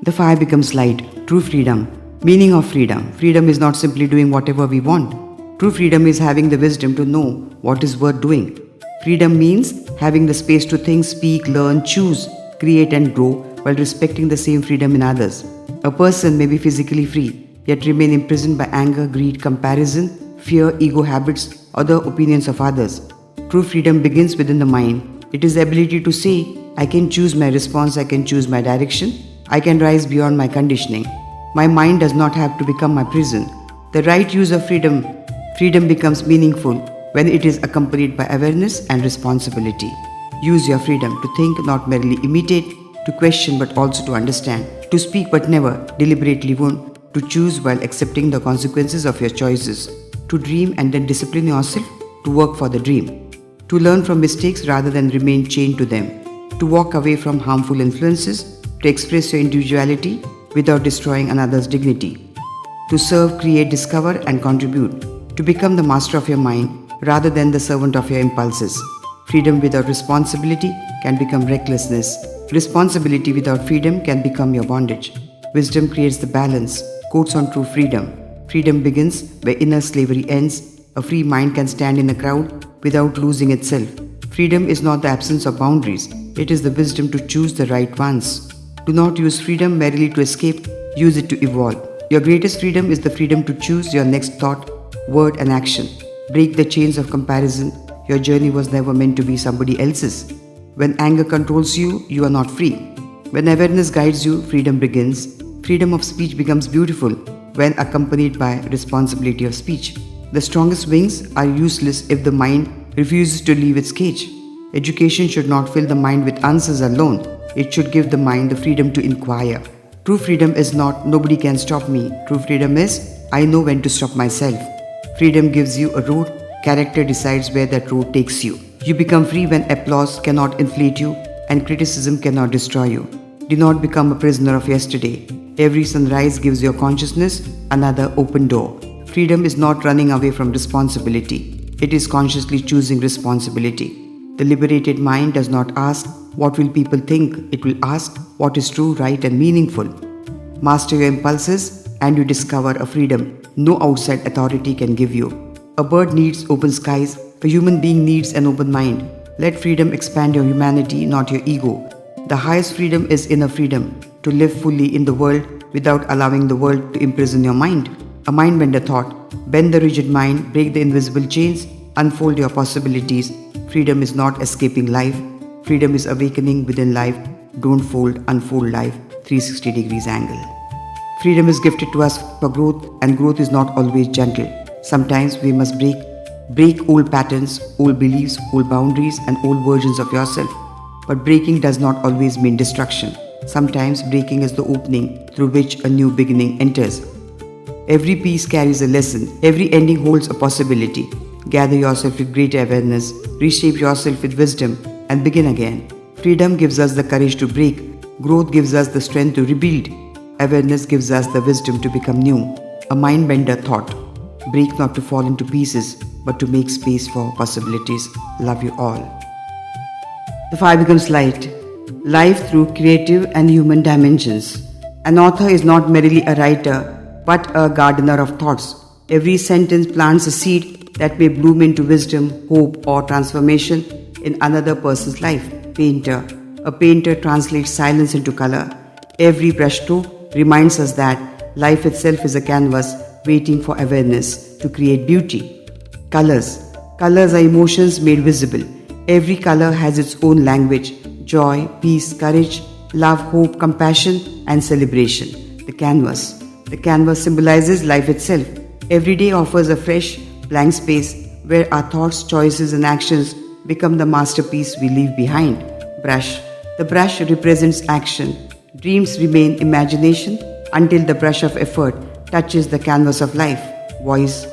The fire becomes light. True freedom. Meaning of freedom. Freedom is not simply doing whatever we want. True freedom is having the wisdom to know what is worth doing. Freedom means having the space to think, speak, learn, choose, create and grow while respecting the same freedom in others. A person may be physically free, yet remain imprisoned by anger, greed, comparison, fear, ego habits, or the opinions of others. True freedom begins within the mind. It is the ability to say, I can choose my response, I can choose my direction, I can rise beyond my conditioning. My mind does not have to become my prison. The right use of freedom becomes meaningful when it is accompanied by awareness and responsibility. Use your freedom to think, not merely imitate, to question but also to understand, to speak but never deliberately wound, to choose while accepting the consequences of your choices, to dream and then discipline yourself to work for the dream, to learn from mistakes rather than remain chained to them, to walk away from harmful influences, to express your individuality without destroying another's dignity, to serve, create, discover and contribute, to become the master of your mind rather than the servant of your impulses. Freedom without responsibility can become recklessness. Responsibility without freedom can become your bondage. Wisdom creates the balance. Quotes on true freedom. Freedom begins where inner slavery ends. A free mind can stand in a crowd without losing itself. Freedom is not the absence of boundaries. It is the wisdom to choose the right ones. Do not use freedom merely to escape. Use it to evolve. Your greatest freedom is the freedom to choose your next thought, word and action. Break the chains of comparison. Your journey was never meant to be somebody else's. When anger controls you, you are not free. When awareness guides you, freedom begins. Freedom of speech becomes beautiful when accompanied by responsibility of speech. The strongest wings are useless if the mind refuses to leave its cage. Education should not fill the mind with answers alone. It should give the mind the freedom to inquire. True freedom is not, nobody can stop me. True freedom is, I know when to stop myself. Freedom gives you a road. Character decides where that road takes you. You become free when applause cannot inflate you and criticism cannot destroy you. Do not become a prisoner of yesterday. Every sunrise gives your consciousness another open door. Freedom is not running away from responsibility. It is consciously choosing responsibility. The liberated mind does not ask, what will people think? It will ask, what is true, right and meaningful. Master your impulses and you discover a freedom no outside authority can give you. A bird needs open skies. A human being needs an open mind. Let freedom expand your humanity, not your ego. The highest freedom is inner freedom, to live fully in the world without allowing the world to imprison your mind. A mind bender thought, bend the rigid mind, break the invisible chains, unfold your possibilities. Freedom is not escaping life. Freedom is awakening within life. Don't fold, unfold life 360 degrees angle. Freedom is gifted to us for growth, and growth is not always gentle. Sometimes we must break old patterns, old beliefs, old boundaries, and old versions of yourself. But breaking does not always mean destruction. Sometimes breaking is the opening through which a new beginning enters. Every piece carries a lesson. Every ending holds a possibility. Gather yourself with great awareness, reshape yourself with wisdom, and begin again. Freedom gives us the courage to break. Growth gives us the strength to rebuild. Awareness gives us the wisdom to become new. A mind-bender thought. Break not to fall into pieces, but to make space for possibilities. Love you all. The fire becomes light. Life through creative and human dimensions. An author is not merely a writer, but a gardener of thoughts. Every sentence plants a seed that may bloom into wisdom, hope, or transformation in another person's life. Painter. A painter translates silence into color. Every brushstroke reminds us that life itself is a canvas waiting for awareness to create beauty. Colors. Colors are emotions made visible. Every color has its own language: joy, peace, courage, love, hope, compassion, and celebration. The canvas. The canvas symbolizes life itself. Every day offers a fresh, blank space where our thoughts, choices, and actions become the masterpiece we leave behind. Brush. The brush represents action. Dreams remain imagination until the brush of effort touches the canvas of life. Voice.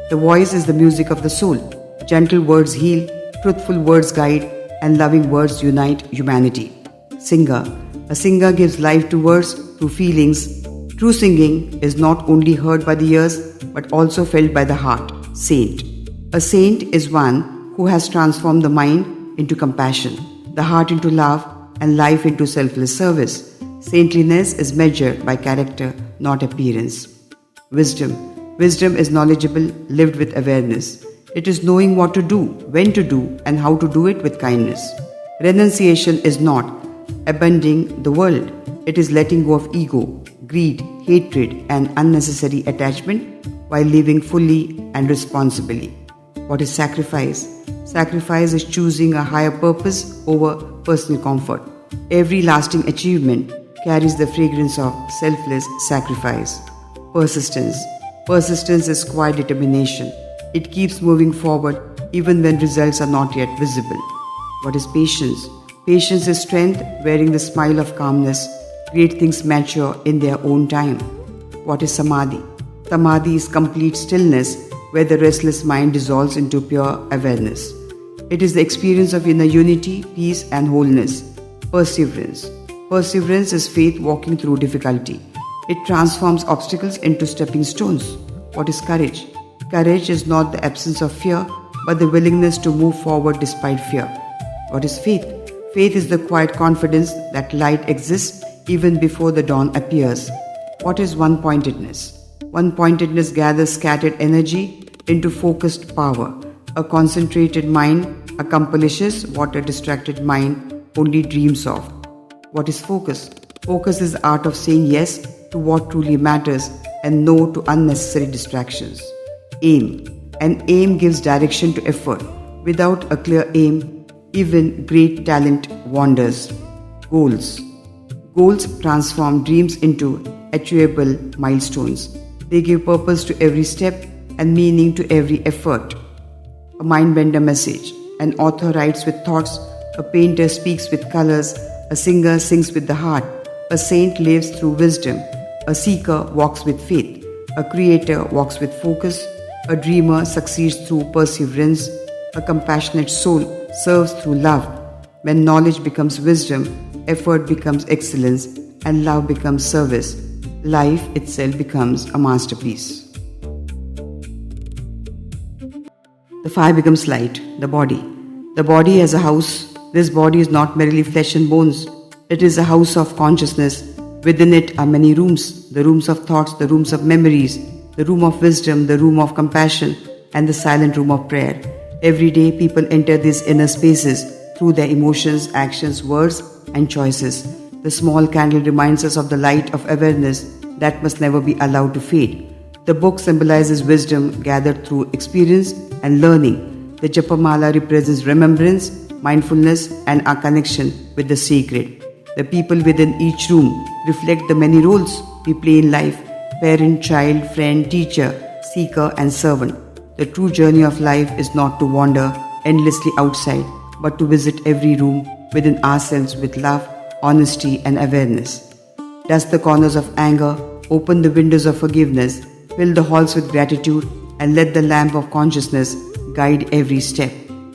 The voice is the music of the soul. Gentle words heal, truthful words guide, and loving words unite humanity. Singer. A singer gives life to words through feelings. True singing is not only heard by the ears, but also felt by the heart. Saint. A saint is one who has transformed the mind into compassion, the heart into love, and life into selfless service. Saintliness is measured by character, not appearance. Wisdom. Wisdom is knowledgeable, lived with awareness. It is knowing what to do, when to do, and how to do it with kindness. Renunciation is not abandoning the world. It is letting go of ego, greed, hatred, and unnecessary attachment while living fully and responsibly. What is sacrifice? Sacrifice is choosing a higher purpose over personal comfort. Every lasting achievement carries the fragrance of selfless sacrifice. Persistence. Persistence is quiet determination. It keeps moving forward even when results are not yet visible. What is patience? Patience is strength wearing the smile of calmness. Great things mature in their own time. What is samadhi? Samadhi is complete stillness where the restless mind dissolves into pure awareness. It is the experience of inner unity, peace, and wholeness. Perseverance. Perseverance is faith walking through difficulty. It transforms obstacles into stepping stones. What is courage? Courage is not the absence of fear, but the willingness to move forward despite fear. What is faith? Faith is the quiet confidence that light exists even before the dawn appears. What is one-pointedness? One-pointedness gathers scattered energy into focused power. A concentrated mind accomplishes what a distracted mind only dreams of. What is focus? Focus is the art of saying yes to what truly matters and no to unnecessary distractions. Aim. An aim gives direction to effort. Without a clear aim, even great talent wanders. Goals. Goals transform dreams into achievable milestones. They give purpose to every step and meaning to every effort. A mind-bender message. An author writes with thoughts. A painter speaks with colors. A singer sings with the heart. A saint lives through wisdom. A seeker walks with faith. A creator walks with focus. A dreamer succeeds through perseverance. A compassionate soul serves through love. When knowledge becomes wisdom, effort becomes excellence, and love becomes service, life itself becomes a masterpiece. The fire becomes light, the body. The body as a house. This body is not merely flesh and bones. It is a house of consciousness. Within it are many rooms, the rooms of thoughts, the rooms of memories, the room of wisdom, the room of compassion, and the silent room of prayer. Every day people enter these inner spaces through their emotions, actions, words, and choices. The small candle reminds us of the light of awareness that must never be allowed to fade. The book symbolizes wisdom gathered through experience and learning. The Japamala represents remembrance, mindfulness, and our connection with the sacred. The people within each room reflect the many roles we play in life: parent, child, friend, teacher, seeker, and servant. The true journey of life is not to wander endlessly outside, but to visit every room within ourselves with love, honesty, and awareness. Dust the corners of anger, open the windows of forgiveness, fill the halls with gratitude, and let the lamp of consciousness guide every step.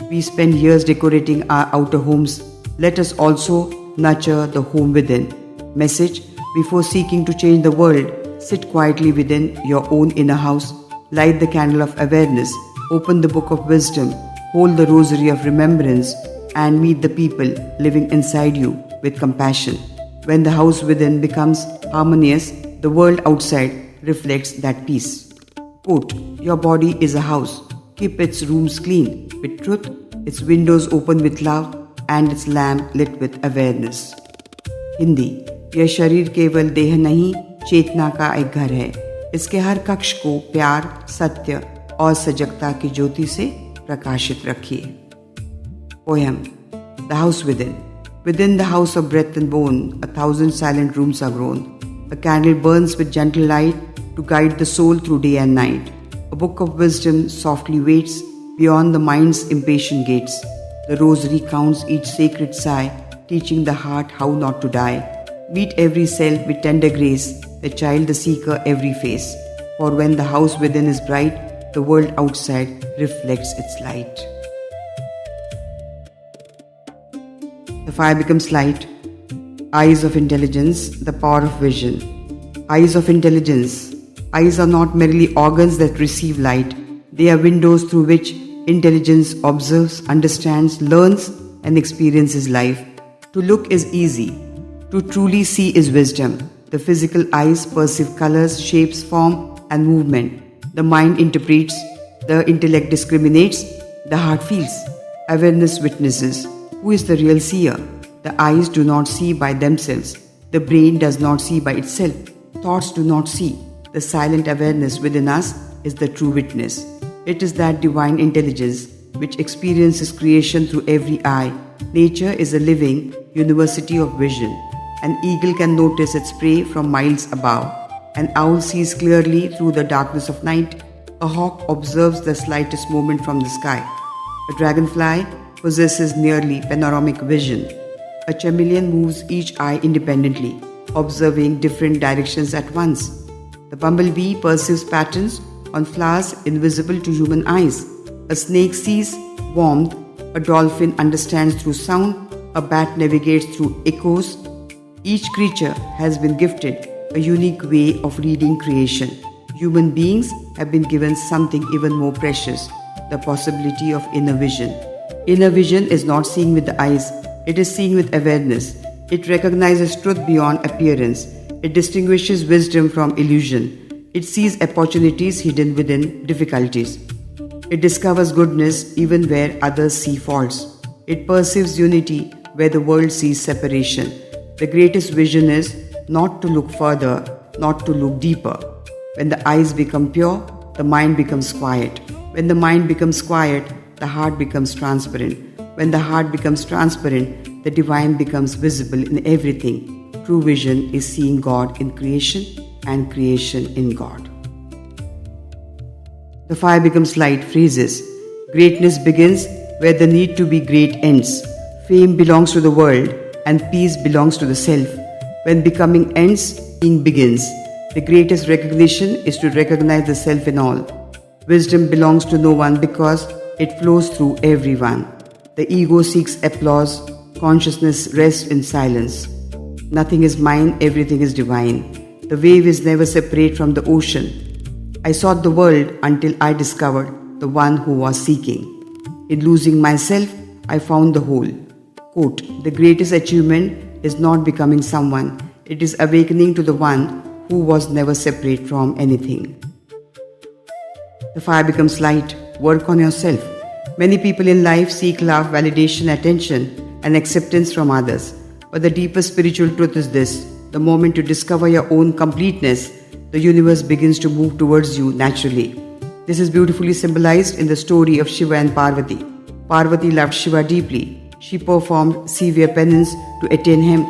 We spend years decorating our outer homes. Let us also nurture the home within. Message: before seeking to change the world, sit quietly within your own inner house, light the candle of awareness, open the book of wisdom, hold the rosary of remembrance, and meet the people living inside you with compassion. When the house within becomes harmonious, the world outside reflects that peace. Quote, your body is a house. Keep its rooms clean with truth, its windows open with love, and its lamp lit with awareness. Hindi: यह शरीर केवल देह नहीं, चेतना का एक घर है. इसके हर कक्ष को प्यार, सत्य और सजगता की ज्योति से प्रकाशित रखिए. Poem: The House Within. Within the house of breath and bone, 1,000 silent rooms are grown. A candle burns with gentle light to guide the soul through day and night. A book of wisdom softly waits beyond the mind's impatient gates. The rosary counts each sacred sigh, teaching the heart how not to die. Meet every self with tender grace, the child, the seeker, every face. For when the house within is bright, the world outside reflects its light. The fire becomes light. Eyes of intelligence, the power of vision. Eyes of intelligence. Eyes are not merely organs that receive light. They are windows through which intelligence observes, understands, learns, and experiences life. To look is easy. To truly see is wisdom. The physical eyes perceive colors, shapes, form, and movement. The mind interprets. The intellect discriminates. The heart feels. Awareness witnesses. Who is the real seer? The eyes do not see by themselves. The brain does not see by itself. Thoughts do not see. The silent awareness within us is the true witness. It is that divine intelligence which experiences creation through every eye. Nature is a living university of vision. An eagle can notice its prey from miles above. An owl sees clearly through the darkness of night. A hawk observes the slightest movement from the sky. A dragonfly possesses nearly panoramic vision. A chameleon moves each eye independently, observing different directions at once. The bumblebee perceives patterns on flowers invisible to human eyes. A snake sees warmth. A dolphin understands through sound. A bat navigates through echoes. Each creature has been gifted a unique way of reading creation. Human beings have been given something even more precious, the possibility of inner vision. Inner vision is not seeing with the eyes, it is seeing with awareness. It recognizes truth beyond appearance. It distinguishes wisdom from illusion. It sees opportunities hidden within difficulties. It discovers goodness even where others see faults. It perceives unity where the world sees separation. The greatest vision is not to look further, not to look deeper. When the eyes become pure, the mind becomes quiet. When the mind becomes quiet, the heart becomes transparent. When the heart becomes transparent, the divine becomes visible in everything. True vision is seeing God in creation and creation in God. The fire becomes light. Phrases. Greatness begins where the need to be great ends. Fame belongs to the world and peace belongs to the self. When becoming ends, being begins. The greatest recognition is to recognize the self in all. Wisdom belongs to no one because it flows through everyone. The ego seeks applause. Consciousness rests in silence. Nothing is mine, everything is divine. The wave is never separate from the ocean. I sought the world until I discovered the one who was seeking. In losing myself, I found the whole. Quote, the greatest achievement is not becoming someone. It is awakening to the one who was never separate from anything. The fire becomes light. Work on yourself. Many people in life seek love, validation, attention, and acceptance from others. But the deepest spiritual truth is this. The moment you discover your own completeness, the universe begins to move towards you naturally. This is beautifully symbolized in the story of Shiva and Parvati. Parvati loved Shiva deeply. She performed severe penance to attain him.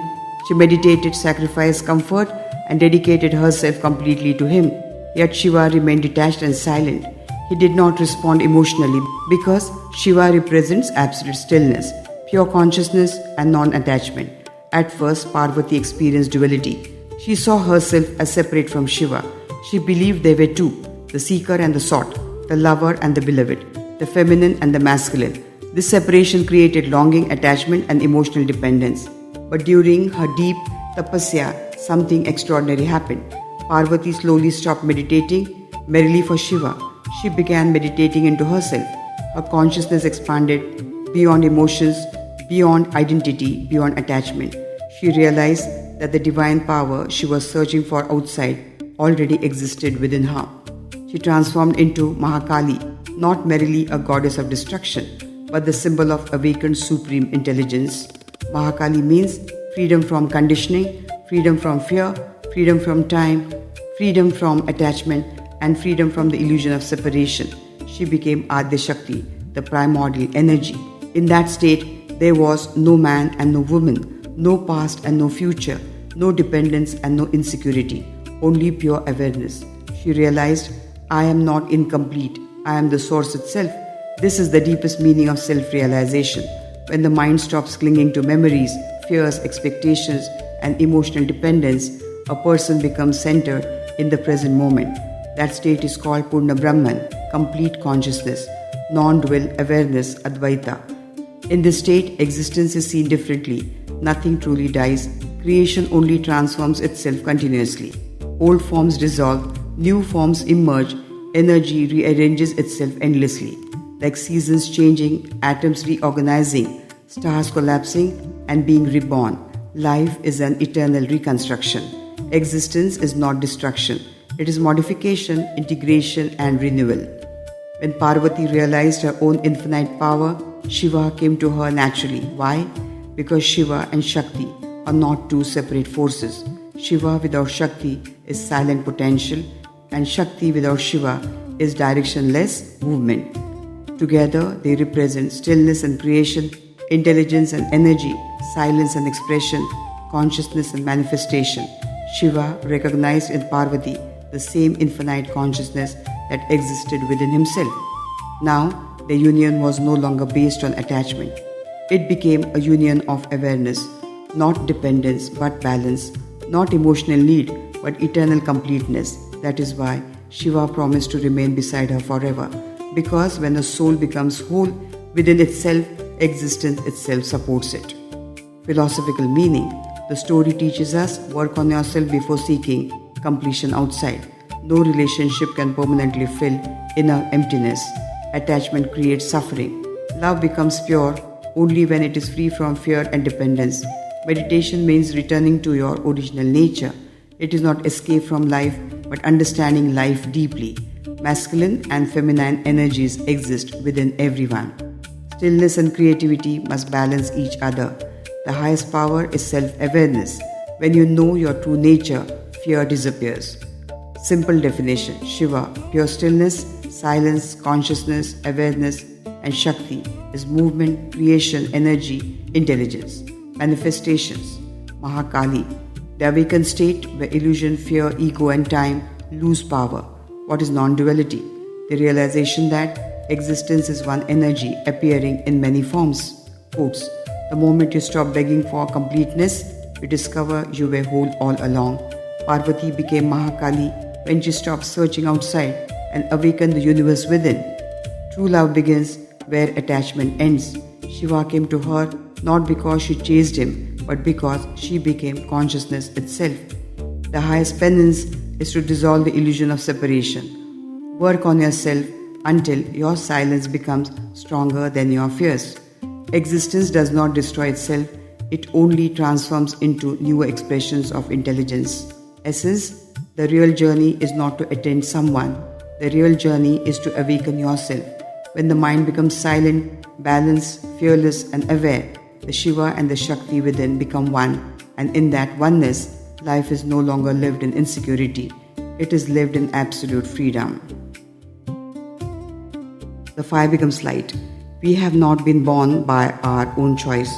She meditated, sacrificed comfort, and dedicated herself completely to him. Yet Shiva remained detached and silent. He did not respond emotionally because Shiva represents absolute stillness, pure consciousness, and non-attachment. At first, Parvati experienced duality. She saw herself as separate from Shiva. She believed they were two, the seeker and the sought, the lover and the beloved, the feminine and the masculine. This separation created longing, attachment, and emotional dependence. But during her deep tapasya, something extraordinary happened. Parvati slowly stopped meditating merely for Shiva. She began meditating into herself. Her consciousness expanded beyond emotions, beyond identity, beyond attachment. She realized that the divine power she was searching for outside already existed within her. She transformed into Mahakali, not merely a goddess of destruction, but the symbol of awakened supreme intelligence. Mahakali means freedom from conditioning, freedom from fear, freedom from time, freedom from attachment, and freedom from the illusion of separation. She became Adya Shakti, the primordial energy. In that state, there was no man and no woman, no past and no future, no dependence and no insecurity, only pure awareness. She realized, I am not incomplete, I am the source itself. This is the deepest meaning of self-realization. When the mind stops clinging to memories, fears, expectations, and emotional dependence, a person becomes centered in the present moment. That state is called Purna Brahman, complete consciousness, non-dual awareness, Advaita. In this state, existence is seen differently. Nothing truly dies. Creation only transforms itself continuously. Old forms dissolve, new forms emerge, energy rearranges itself endlessly. Like seasons changing, atoms reorganizing, stars collapsing and being reborn. Life is an eternal reconstruction. Existence is not destruction. It is modification, integration, and renewal. When Parvati realized her own infinite power, Shiva came to her naturally. Why? Because Shiva and Shakti are not two separate forces. Shiva without Shakti is silent potential, and Shakti without Shiva is directionless movement. Together, they represent stillness and creation, intelligence and energy, silence and expression, consciousness and manifestation. Shiva recognized in Parvati the same infinite consciousness that existed within himself. Now, the union was no longer based on attachment. It became a union of awareness, not dependence but balance, not emotional need but eternal completeness. That is why Shiva promised to remain beside her forever, because when a soul becomes whole within itself, existence itself supports it. Philosophical meaning. The story teaches us, work on yourself before seeking completion outside. No relationship can permanently fill inner emptiness. Attachment creates suffering. Love becomes pure only when it is free from fear and dependence. Meditation means returning to your original nature. It is not escape from life, but understanding life deeply. Masculine and feminine energies exist within everyone. Stillness and creativity must balance each other. The highest power is self-awareness. When you know your true nature, fear disappears. Simple definition: Shiva, pure stillness, silence, consciousness, awareness, and Shakti is movement, creation, energy, intelligence. Manifestations: Mahakali, the awakened state where illusion, fear, ego, and time lose power. What is non-duality? The realization that existence is one energy appearing in many forms. Quotes: the moment you stop begging for completeness, you discover you were whole all along. Parvati became Mahakali when she stopped searching outside and awakened the universe within. True love begins where attachment ends. Shiva came to her not because she chased him, but because she became consciousness itself. The highest penance is to dissolve the illusion of separation. Work on yourself until your silence becomes stronger than your fears. Existence does not destroy itself, it only transforms into newer expressions of intelligence. Essence: the real journey is not to attain someone, the real journey is to awaken yourself. When the mind becomes silent, balanced, fearless, and aware, the Shiva and the Shakti within become one, and in that oneness, life is no longer lived in insecurity, it is lived in absolute freedom. The fire becomes light. We have not been born by our own choice.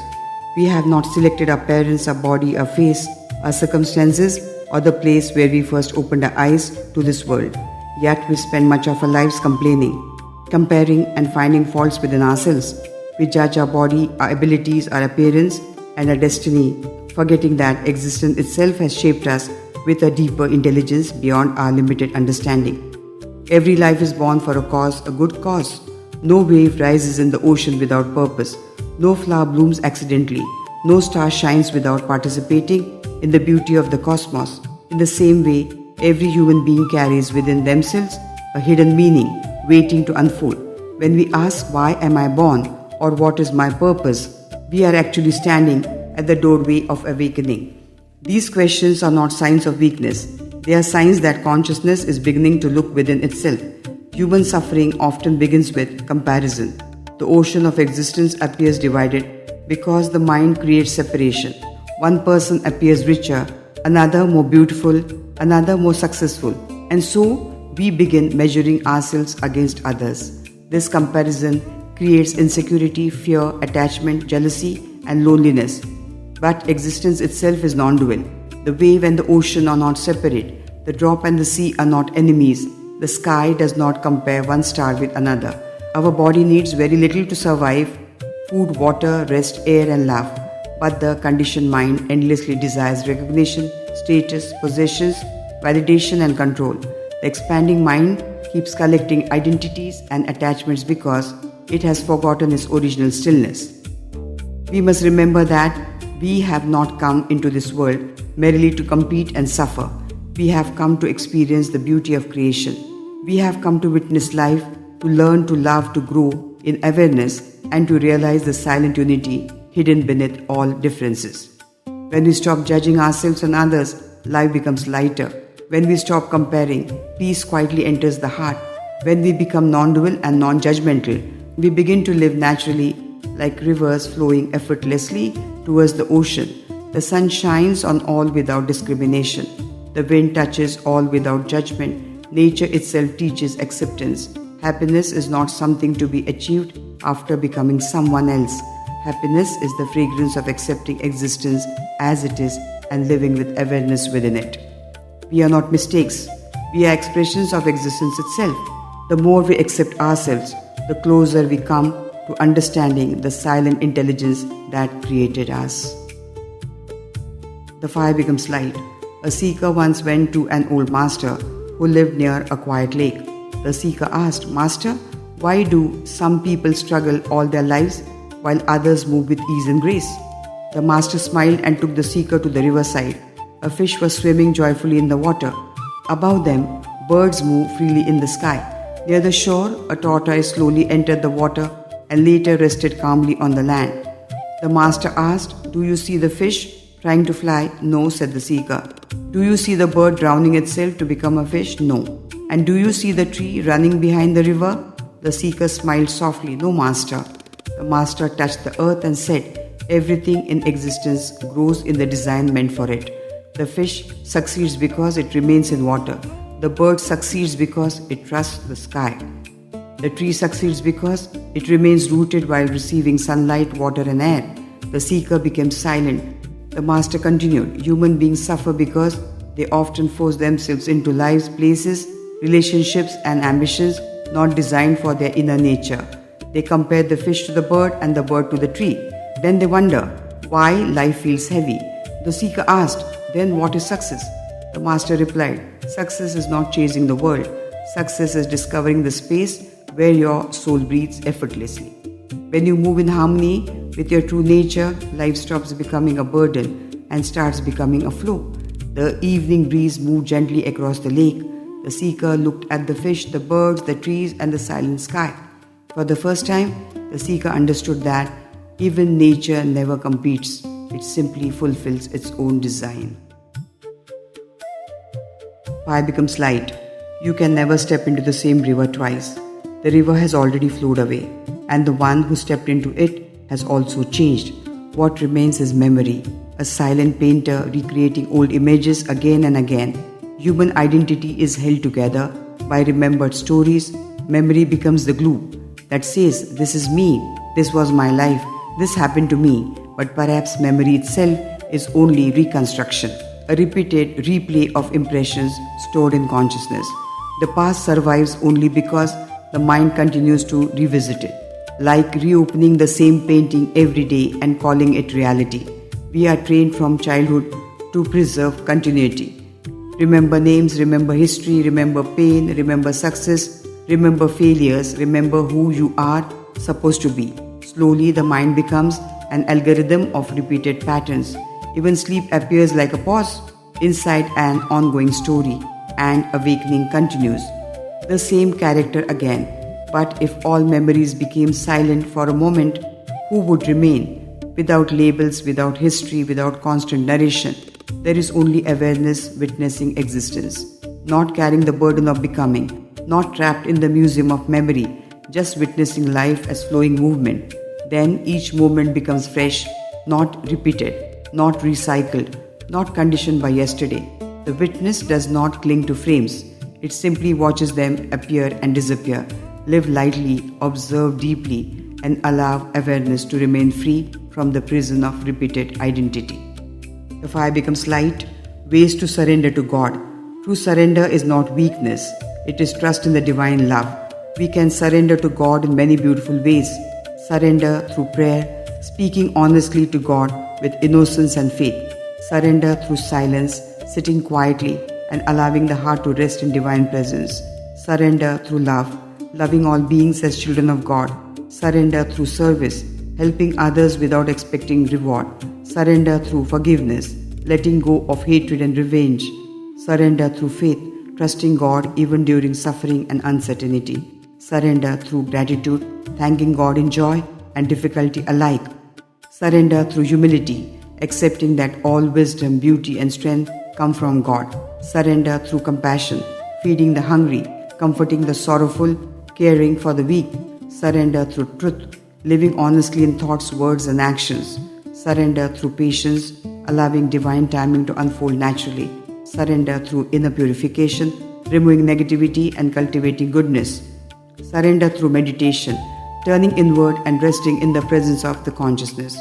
We have not selected our parents, our body, our face, our circumstances, or the place where we first opened our eyes to this world. Yet we spend much of our lives complaining, comparing, and finding faults within ourselves. We judge our body, our abilities, our appearance, and our destiny, forgetting that existence itself has shaped us with a deeper intelligence beyond our limited understanding. Every life is born for a cause, a good cause. No wave rises in the ocean without purpose. No flower blooms accidentally. No star shines without participating in the beauty of the cosmos. In the same way, every human being carries within themselves a hidden meaning waiting to unfold. When we ask, "Why am I born?" or "What is my purpose?" we are actually standing at the doorway of awakening. These questions are not signs of weakness. They are signs that consciousness is beginning to look within itself. Human suffering often begins with comparison. The ocean of existence appears divided because the mind creates separation. One person appears richer, another more beautiful, another more successful, and so we begin measuring ourselves against others. This comparison creates insecurity, fear, attachment, jealousy, and loneliness. But existence itself is non-dual. The wave and the ocean are not separate. The drop and the sea are not enemies. The sky does not compare one star with another. Our body needs very little to survive: food, water, rest, air, and love. But the conditioned mind endlessly desires recognition, status, possessions, validation, and control. The expanding mind keeps collecting identities and attachments because it has forgotten its original stillness. We must remember that we have not come into this world merely to compete and suffer. We have come to experience the beauty of creation. We have come to witness life, to learn, to love, to grow in awareness, and to realize the silent unity hidden beneath all differences. When we stop judging ourselves and others, life becomes lighter. When we stop comparing, peace quietly enters the heart. When we become non-dual and non-judgmental, we begin to live naturally, like rivers flowing effortlessly towards the ocean. The sun shines on all without discrimination. The wind touches all without judgment. Nature itself teaches acceptance. Happiness is not something to be achieved after becoming someone else. Happiness is the fragrance of accepting existence as it is and living with awareness within it. We are not mistakes. We are expressions of existence itself. The more we accept ourselves, the closer we come to understanding the silent intelligence that created us. The fire becomes light. A seeker once went to an old master who lived near a quiet lake. The seeker asked, "Master, why do some people struggle all their lives while others move with ease and grace?" The master smiled and took the seeker to the riverside. A fish was swimming joyfully in the water. Above them, birds moved freely in the sky. Near the shore, a tortoise slowly entered the water and later rested calmly on the land. The master asked, "Do you see the fish trying to fly?" "No," said the seeker. "Do you see the bird drowning itself to become a fish?" "No." "And do you see the tree running behind the river?" The seeker smiled softly. "No, master." The master touched the earth and said, "Everything in existence grows in the design meant for it. The fish succeeds because it remains in water. The bird succeeds because it trusts the sky. The tree succeeds because it remains rooted while receiving sunlight, water, and air." The seeker became silent. The master continued, "Human beings suffer because they often force themselves into lives, places, relationships, and ambitions not designed for their inner nature. They compare the fish to the bird and the bird to the tree. Then they wonder why life feels heavy." The seeker asked, "Then what is success?" The master replied, "Success is not chasing the world. Success is discovering the space where your soul breathes effortlessly. When you move in harmony with your true nature, life stops becoming a burden and starts becoming a flow." The evening breeze moved gently across the lake. The seeker looked at the fish, the birds, the trees, and the silent sky. For the first time, the seeker understood that even nature never competes. It simply fulfills its own design. Fire becomes light. You can never step into the same river twice. The river has already flowed away, and the one who stepped into it has also changed. What remains is memory, a silent painter recreating old images again and again. Human identity is held together by remembered stories. Memory becomes the glue that says, "This is me, this was my life, this happened to me." but perhaps memory itself is only reconstruction, a repeated replay of impressions stored in consciousness. The past survives only because the mind continues to revisit it, like reopening the same painting every day and calling it reality. We are trained from childhood to preserve continuity. Remember names, remember history, remember pain, remember success, remember failures, remember who you are supposed to be. Slowly, the mind becomes an algorithm of repeated patterns. Even sleep appears like a pause inside an ongoing story, and awakening continues. The same character again. But if all memories became silent for a moment, who would remain? Without labels, without history, without constant narration, there is only awareness witnessing existence, not carrying the burden of becoming, not trapped in the museum of memory, just witnessing life as flowing movement. Then each moment becomes fresh, not repeated, not recycled, not conditioned by yesterday. The witness does not cling to frames. It simply watches them appear and disappear. Live lightly, observe deeply, and allow awareness to remain free from the prison of repeated identity. The fire becomes light, ways to surrender to God. True surrender is not weakness, it is trust in the divine love. We can surrender to God in many beautiful ways. Surrender through prayer, speaking honestly to God with innocence and faith. Surrender through silence, sitting quietly and allowing the heart to rest in divine presence. Surrender through love, loving all beings as children of God. Surrender through service, helping others without expecting reward. Surrender through forgiveness, letting go of hatred and revenge. Surrender through faith, trusting God even during suffering and uncertainty. Surrender through gratitude, thanking God in joy and difficulty alike. Surrender through humility, accepting that all wisdom, beauty and strength come from God. Surrender through compassion, feeding the hungry, comforting the sorrowful, caring for the weak. Surrender through truth, living honestly in thoughts, words and actions. Surrender through patience, allowing divine timing to unfold naturally. Surrender through inner purification, removing negativity and cultivating goodness. Surrender through meditation, turning inward and resting in the presence of the consciousness.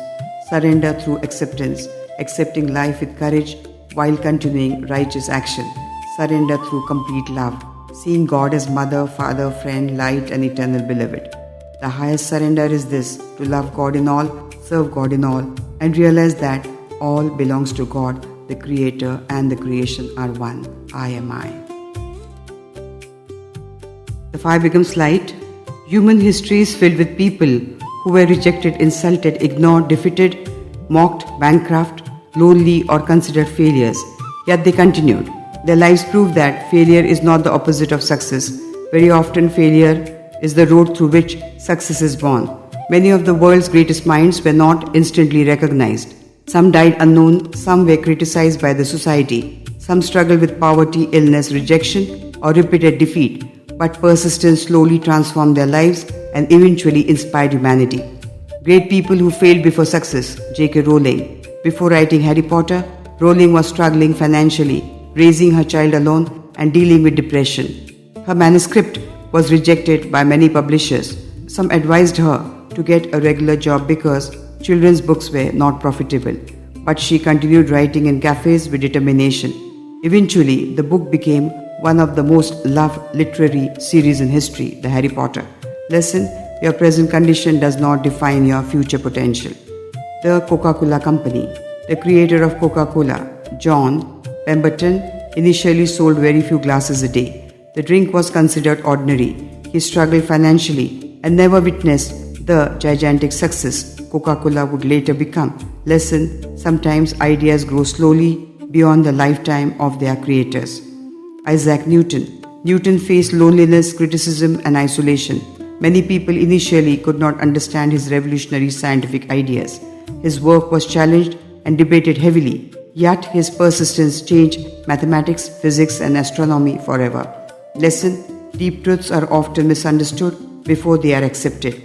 Surrender through acceptance, accepting life with courage while continuing righteous action. Surrender through complete love, seeing God as mother, father, friend, light and eternal beloved. The highest surrender is this, to love God in all, serve God in all, and realize that all belongs to God, the Creator and the creation are one. I am I. The fire becomes light. Human history is filled with people who were rejected, insulted, ignored, defeated, mocked, bankrupt, lonely or considered failures. Yet they continued. Their lives prove that failure is not the opposite of success. Very often failure is the road through which success is born. Many of the world's greatest minds were not instantly recognized. Some died unknown, some were criticized by the society, some struggled with poverty, illness, rejection, or repeated defeat, but persistence slowly transformed their lives and eventually inspired humanity. Great people who failed before success, J.K. Rowling. Before writing Harry Potter, Rowling was struggling financially, raising her child alone and dealing with depression. Her manuscript was rejected by many publishers. Some advised her to get a regular job because children's books were not profitable, but she continued writing in cafes with determination. Eventually, the book became one of the most loved literary series in history, the Harry Potter. Lesson: your present condition does not define your future potential. The Coca-Cola Company. The creator of Coca-Cola, John Pemberton, initially sold very few glasses a day. The drink was considered ordinary. He struggled financially and never witnessed the gigantic success Coca-Cola would later become. Lesson: sometimes ideas grow slowly beyond the lifetime of their creators. Isaac Newton. Newton faced loneliness, criticism and isolation. Many people initially could not understand his revolutionary scientific ideas. His work was challenged and debated heavily, yet his persistence changed mathematics, physics and astronomy forever. Lesson: deep truths are often misunderstood before they are accepted.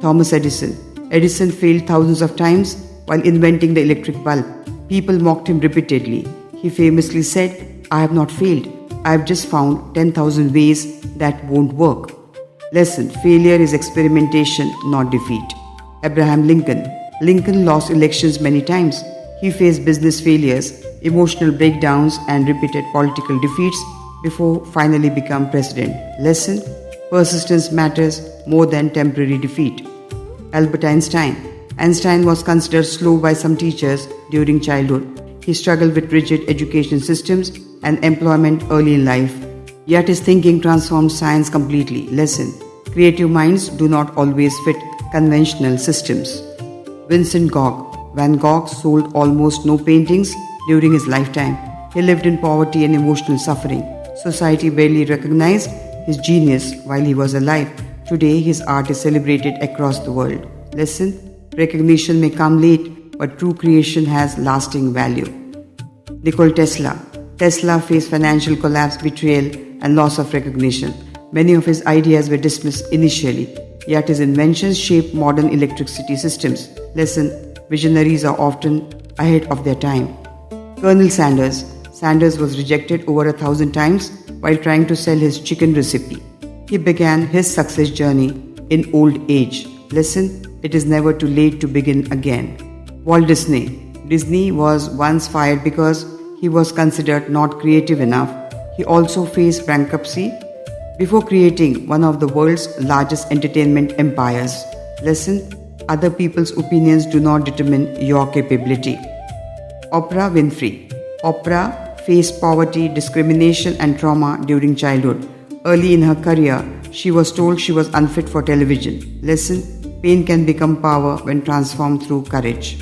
Thomas Edison. Edison failed thousands of times while inventing the electric bulb. People mocked him repeatedly. He famously said, "I have not failed. I have just found 10,000 ways that won't work." Lesson: failure is experimentation, not defeat. Abraham Lincoln. Lincoln lost elections many times. He faced business failures, emotional breakdowns, and repeated political defeats before finally becoming president. Lesson: persistence matters more than temporary defeat. Albert Einstein. Einstein was considered slow by some teachers during childhood. He struggled with rigid education systems and employment early in life. Yet his thinking transformed science completely. Lesson: creative minds do not always fit conventional systems. Vincent Gogh. Van Gogh sold almost no paintings during his lifetime. He lived in poverty and emotional suffering. Society barely recognized his genius while he was alive. Today, his art is celebrated across the world. Lesson: recognition may come late, but true creation has lasting value. Nikola Tesla. Tesla faced financial collapse, betrayal, and loss of recognition. Many of his ideas were dismissed initially, yet his inventions shaped modern electricity systems. Lesson: visionaries are often ahead of their time. Colonel Sanders. Sanders was rejected over 1,000 times while trying to sell his chicken recipe. He began his success journey in old age. Lesson: it is never too late to begin again. Walt Disney. Disney was once fired because he was considered not creative enough. He also faced bankruptcy before creating one of the world's largest entertainment empires. Lesson: other people's opinions do not determine your capability. Oprah Winfrey. Oprah faced poverty, discrimination, and trauma during childhood. Early in her career, she was told she was unfit for television. Lesson: pain can become power when transformed through courage.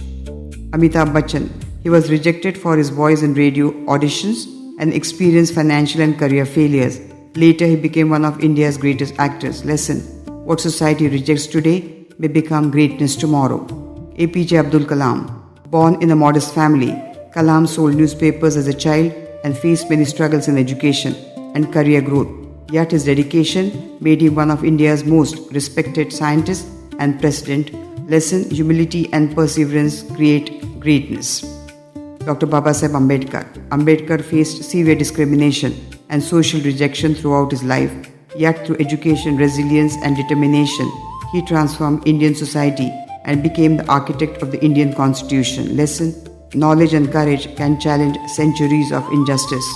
Amitabh Bachchan. He was rejected for his voice in radio auditions and experienced financial and career failures. Later, he became one of India's greatest actors. Lesson: what society rejects today may become greatness tomorrow. APJ Abdul Kalam. Born in a modest family, Kalam sold newspapers as a child and faced many struggles in education and career growth. Yet his dedication made him one of India's most respected scientists and president. Lesson: humility and perseverance create greatness. Dr. Babasaheb Ambedkar. Ambedkar faced severe discrimination and social rejection throughout his life. Yet through education, resilience, and determination, he transformed Indian society and became the architect of the Indian Constitution. Lesson: knowledge and courage can challenge centuries of injustice.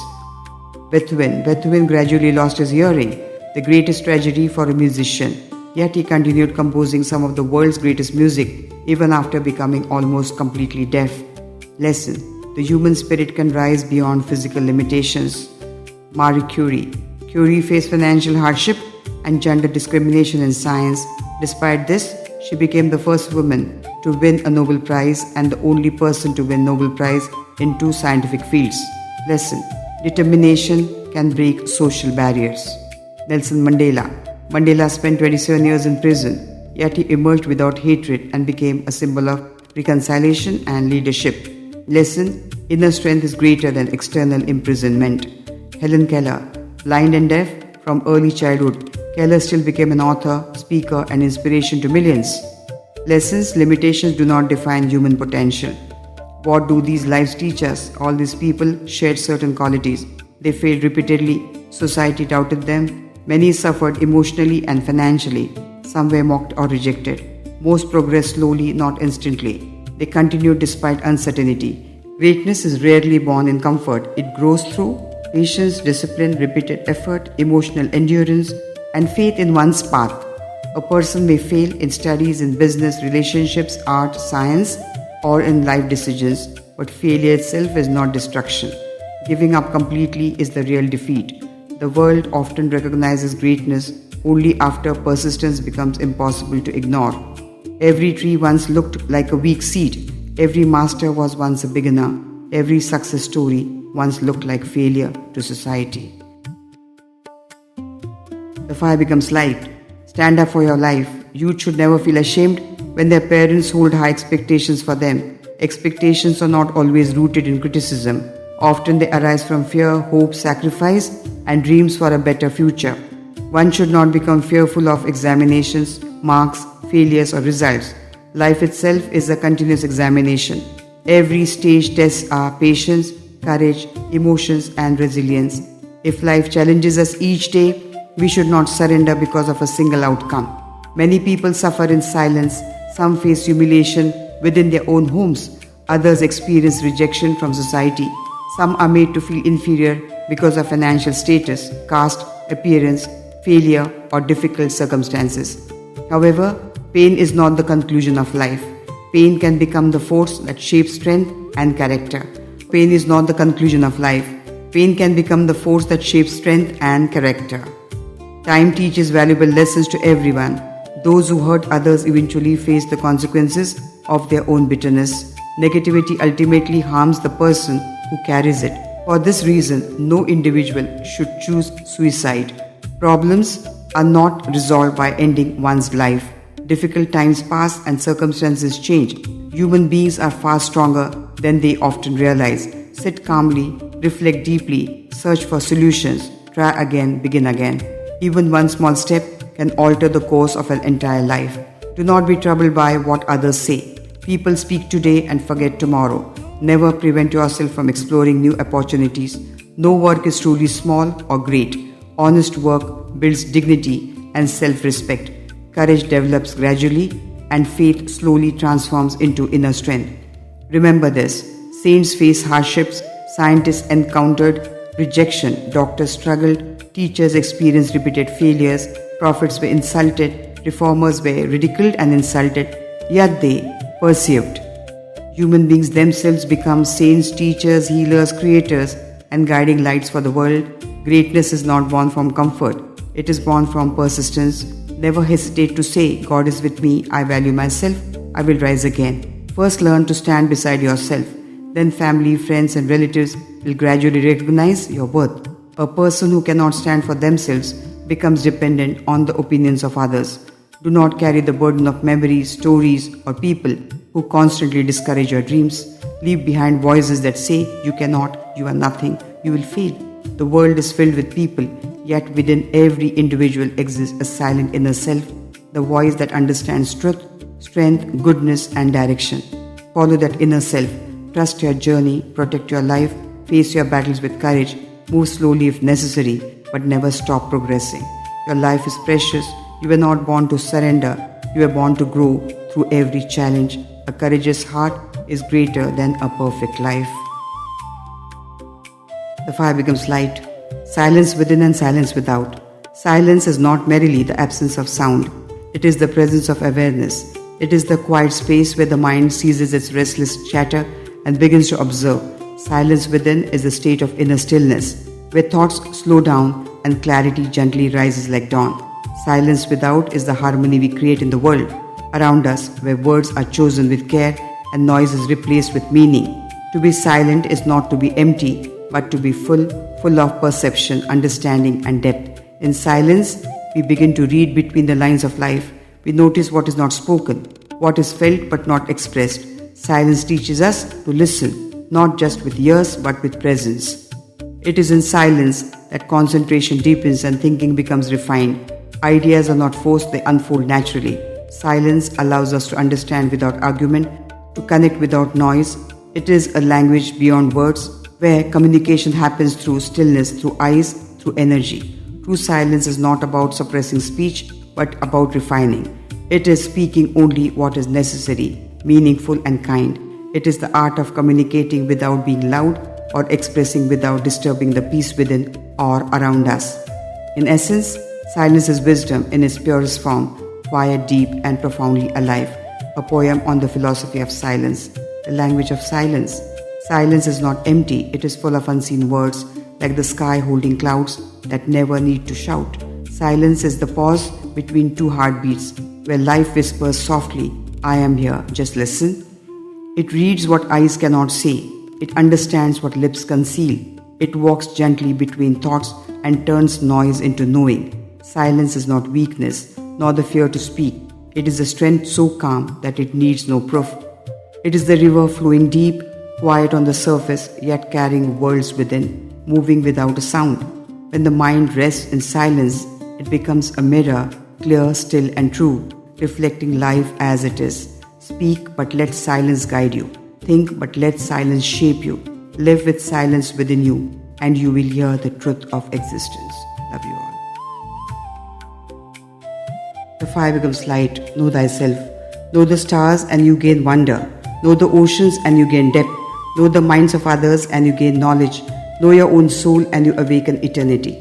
Beethoven. Beethoven gradually lost his hearing, the greatest tragedy for a musician. Yet he continued composing some of the world's greatest music even after becoming almost completely deaf. Lesson: the human spirit can rise beyond physical limitations. Marie Curie. Curie faced financial hardship and gender discrimination in science. Despite this, she became the first woman to win a Nobel Prize and the only person to win Nobel Prize in 2 scientific fields. Lesson: determination can break social barriers. Nelson Mandela. Mandela spent 27 years in prison, yet he emerged without hatred and became a symbol of reconciliation and leadership. Lesson: inner strength is greater than external imprisonment. Helen Keller. Blind and deaf from early childhood, Keller still became an author, speaker, and inspiration to millions. Lessons: limitations do not define human potential. What do these lives teach us? All these people shared certain qualities. They failed repeatedly. Society doubted them. Many suffered emotionally and financially. Some were mocked or rejected. Most progressed slowly, not instantly. They continued despite uncertainty. Greatness is rarely born in comfort. It grows through patience, discipline, repeated effort, emotional endurance, and faith in one's path. A person may fail in studies, in business, relationships, art, science, or in life decisions, but failure itself is not destruction. Giving up completely is the real defeat. The world often recognizes greatness only after persistence becomes impossible to ignore. Every tree once looked like a weak seed. Every master was once a beginner. Every success story once looked like failure to society. The fire becomes light. Stand up for your life. Youth should never feel ashamed when their parents hold high expectations for them. Expectations are not always rooted in criticism. Often they arise from fear, hope, sacrifice, and dreams for a better future. One should not become fearful of examinations, marks, failures, or results. Life itself is a continuous examination. Every stage tests our patience, courage, emotions, and resilience. If life challenges us each day, we should not surrender because of a single outcome. Many people suffer in silence. Some face humiliation within their own homes. Others experience rejection from society. Some are made to feel inferior because of financial status, caste, appearance, failure, or difficult circumstances. However, pain is not the conclusion of life. Pain can become the force that shapes strength and character. Pain is not the conclusion of life. Pain can become the force that shapes strength and character. Time teaches valuable lessons to everyone. Those who hurt others eventually face the consequences of their own bitterness. Negativity ultimately harms the person who carries it. For this reason, no individual should choose suicide. Problems are not resolved by ending one's life. Difficult times pass and circumstances change. Human beings are far stronger than they often realize. Sit calmly, reflect deeply, search for solutions, try again, begin again. Even one small step can alter the course of an entire life. Do not be troubled by what others say. People speak today and forget tomorrow. Never prevent yourself from exploring new opportunities. No work is truly small or great. Honest work builds dignity and self-respect. Courage develops gradually, and faith slowly transforms into inner strength. Remember this: saints face hardships, scientists encountered rejection, doctors struggled, teachers experienced repeated failures, prophets were insulted, reformers were ridiculed and insulted, yet they persevered. Human beings themselves become saints, teachers, healers, creators, and guiding lights for the world. Greatness is not born from comfort, it is born from persistence. Never hesitate to say, God is with me, I value myself, I will rise again. First learn to stand beside yourself. Then family, friends and relatives will gradually recognize your worth. A person who cannot stand for themselves becomes dependent on the opinions of others. Do not carry the burden of memories, stories or people who constantly discourage your dreams. Leave behind voices that say you cannot, you are nothing, you will fail. The world is filled with people, yet within every individual exists a silent inner self, the voice that understands truth, strength, goodness and direction. Follow that inner self, trust your journey, protect your life, face your battles with courage, move slowly if necessary, but never stop progressing. Your life is precious, you were not born to surrender, you were born to grow through every challenge. A courageous heart is greater than a perfect life. The fire becomes light. Silence within and silence without. Silence is not merely the absence of sound. It is the presence of awareness. It is the quiet space where the mind ceases its restless chatter and begins to observe. Silence within is a state of inner stillness, where thoughts slow down and clarity gently rises like dawn. Silence without is the harmony we create in the world around us, where words are chosen with care and noise is replaced with meaning. To be silent is not to be empty, but to be full of perception, understanding and depth. In silence, we begin to read between the lines of life. We notice what is not spoken, what is felt but not expressed. Silence teaches us to listen, not just with ears but with presence. It is in silence that concentration deepens and thinking becomes refined. Ideas are not forced, they unfold naturally. Silence allows us to understand without argument, to connect without noise. It is a language beyond words, where communication happens through stillness, through eyes, through energy. True silence is not about suppressing speech, but about refining. It is speaking only what is necessary, meaningful and kind. It is the art of communicating without being loud or expressing without disturbing the peace within or around us. In essence, silence is wisdom in its purest form, quiet, deep and profoundly alive. A poem on the philosophy of silence, the language of silence. Silence is not empty, it is full of unseen words, like the sky holding clouds that never need to shout. Silence is the pause between two heartbeats, where life whispers softly, I am here, just listen. It reads what eyes cannot say. It understands what lips conceal. It walks gently between thoughts and turns noise into knowing. Silence is not weakness, nor the fear to speak. It is a strength so calm that it needs no proof. It is the river flowing deep, quiet on the surface, yet carrying worlds within, moving without a sound. When the mind rests in silence, it becomes a mirror, clear, still and true, reflecting life as it is. Speak, but let silence guide you. Think, but let silence shape you. Live with silence within you, and you will hear the truth of existence. Love you all. The fire becomes light. Know thyself. Know the stars and you gain wonder. Know the oceans and you gain depth. Know the minds of others and you gain knowledge. Know your own soul and you awaken eternity.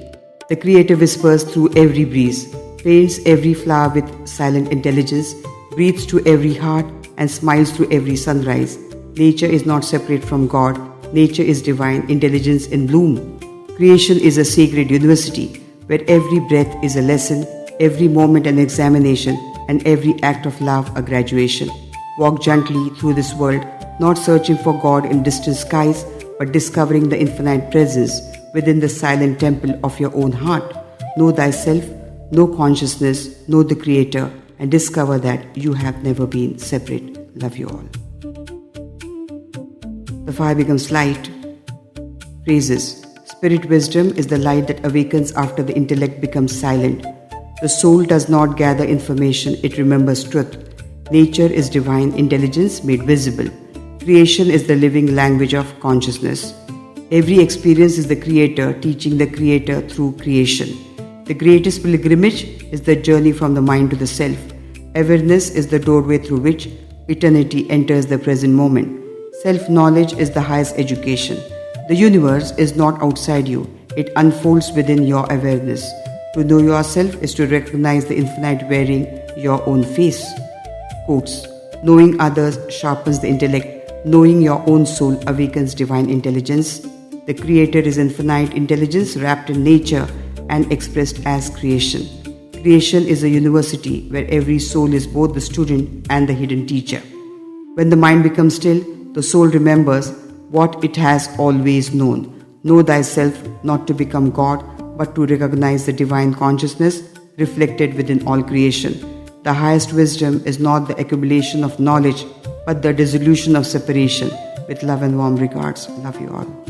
The Creator whispers through every breeze, paints every flower with silent intelligence, breathes to every heart and smiles through every sunrise. Nature is not separate from God. Nature is divine intelligence in bloom. Creation is a sacred university where every breath is a lesson, every moment an examination, and every act of love a graduation. Walk gently through this world, not searching for God in distant skies, but discovering the infinite presence within the silent temple of your own heart. Know thyself, know consciousness, know the Creator, and discover that you have never been separate. Love you all. The fire becomes light. Praises. Spirit wisdom is the light that awakens after the intellect becomes silent. The soul does not gather information, it remembers truth. Nature is divine intelligence made visible. Creation is the living language of consciousness. Every experience is the Creator teaching the Creator through creation. The greatest pilgrimage is the journey from the mind to the self. Awareness is the doorway through which eternity enters the present moment. Self-knowledge is the highest education. The universe is not outside you, it unfolds within your awareness. To know yourself is to recognize the infinite wearing your own face. Quotes. Knowing others sharpens the intellect. Knowing your own soul awakens divine intelligence. The Creator is infinite intelligence wrapped in nature and expressed as creation. Creation is a university where every soul is both the student and the hidden teacher. When the mind becomes still, the soul remembers what it has always known. Know thyself not to become God, but to recognize the divine consciousness reflected within all creation. The highest wisdom is not the accumulation of knowledge, but the dissolution of separation. With love and warm regards, love you all.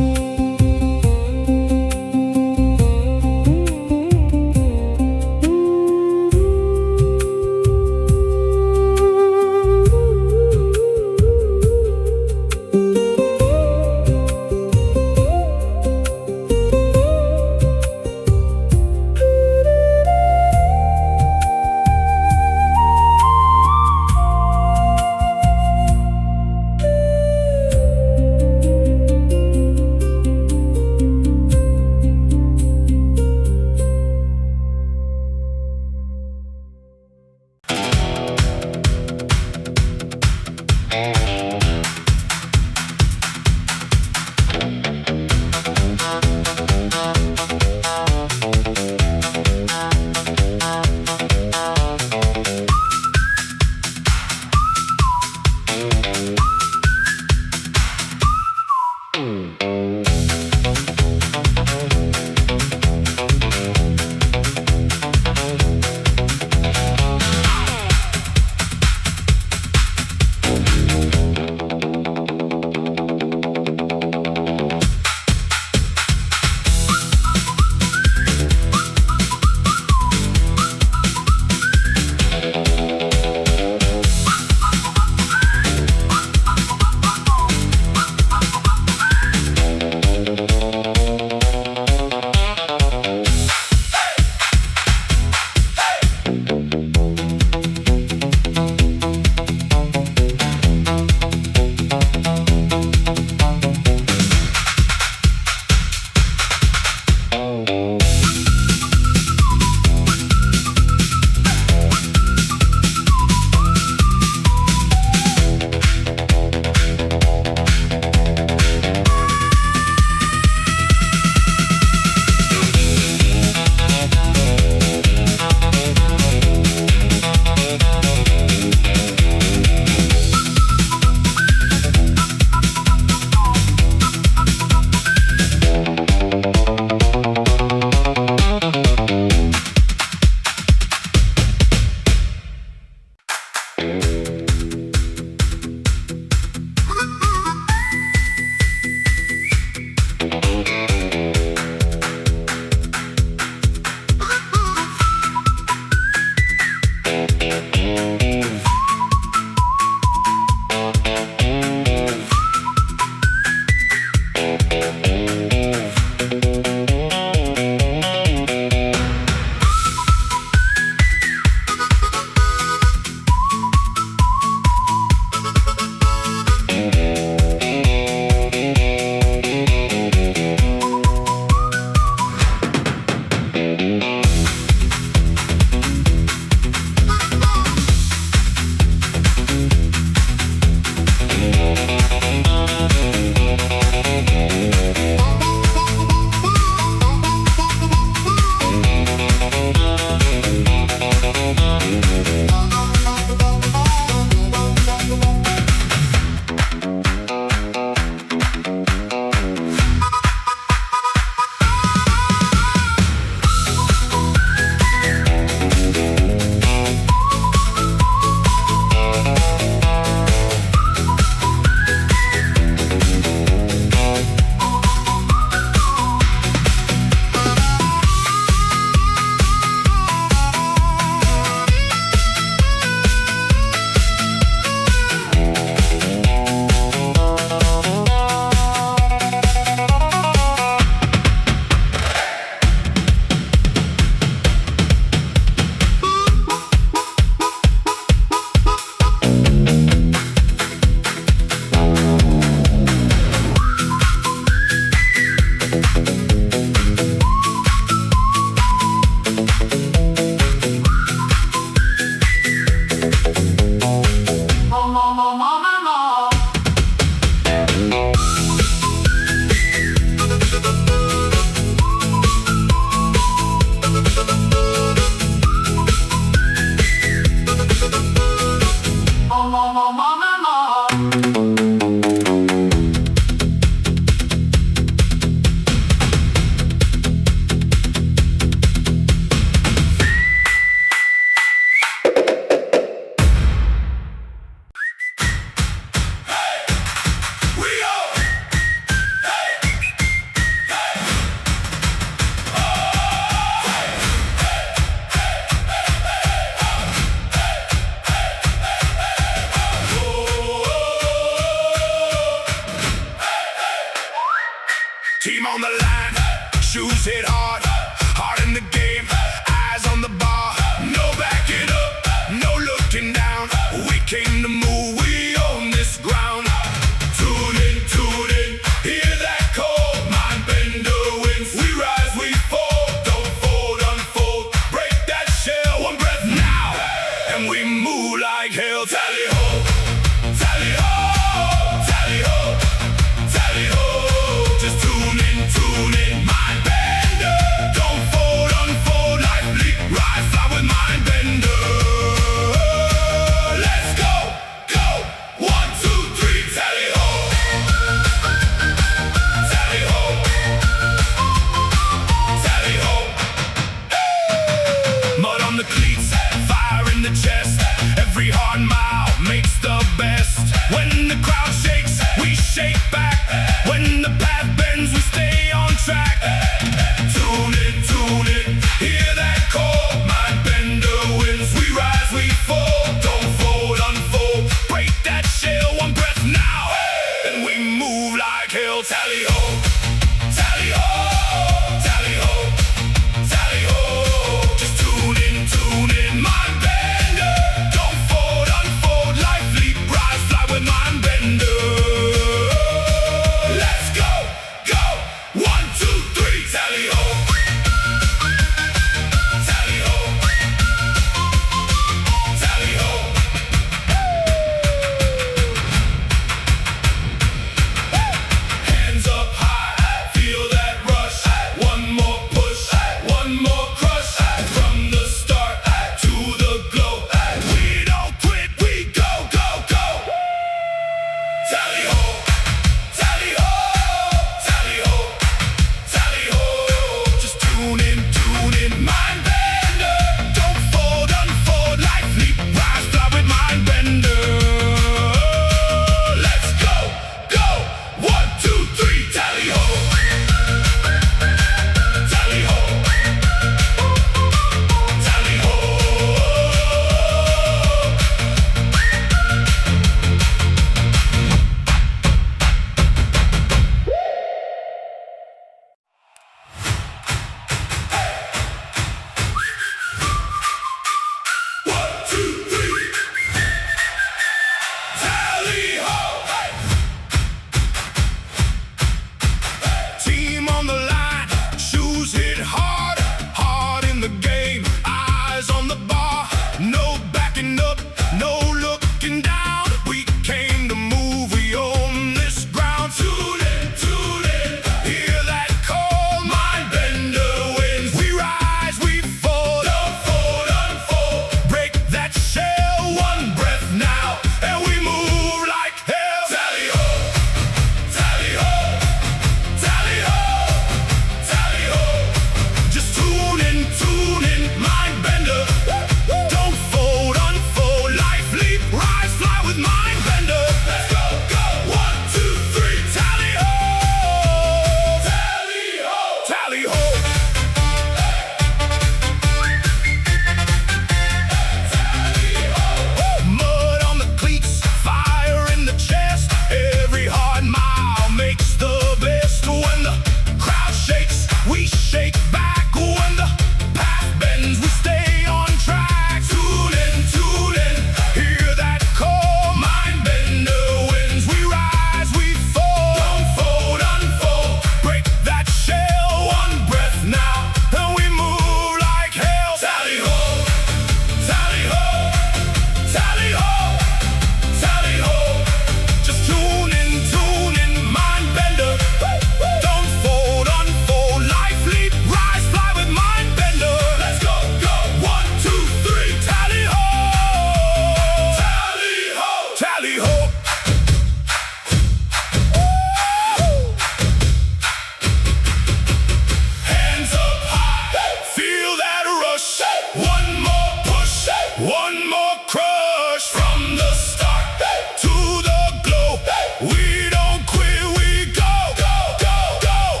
One more crush from the start to the glow. We don't quit, we go, go, go, go.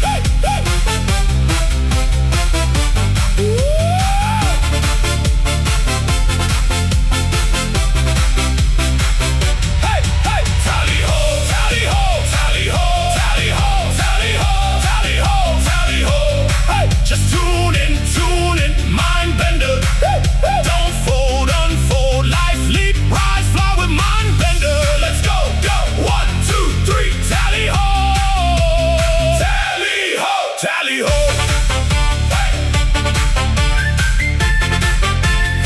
Hey, hey. Hey, hey. Tally ho, tally ho, tally ho, tally ho, tally ho, tally ho, tally ho. Hey, just tune in, mind bender. Don't fold, unfold, life leap, rise, fly with mind bender. Let's go, go. 1, 2, 3, tally ho, tally ho, tally ho. Hey,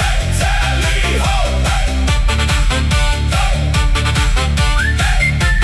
hey, tally ho. Hey, hey,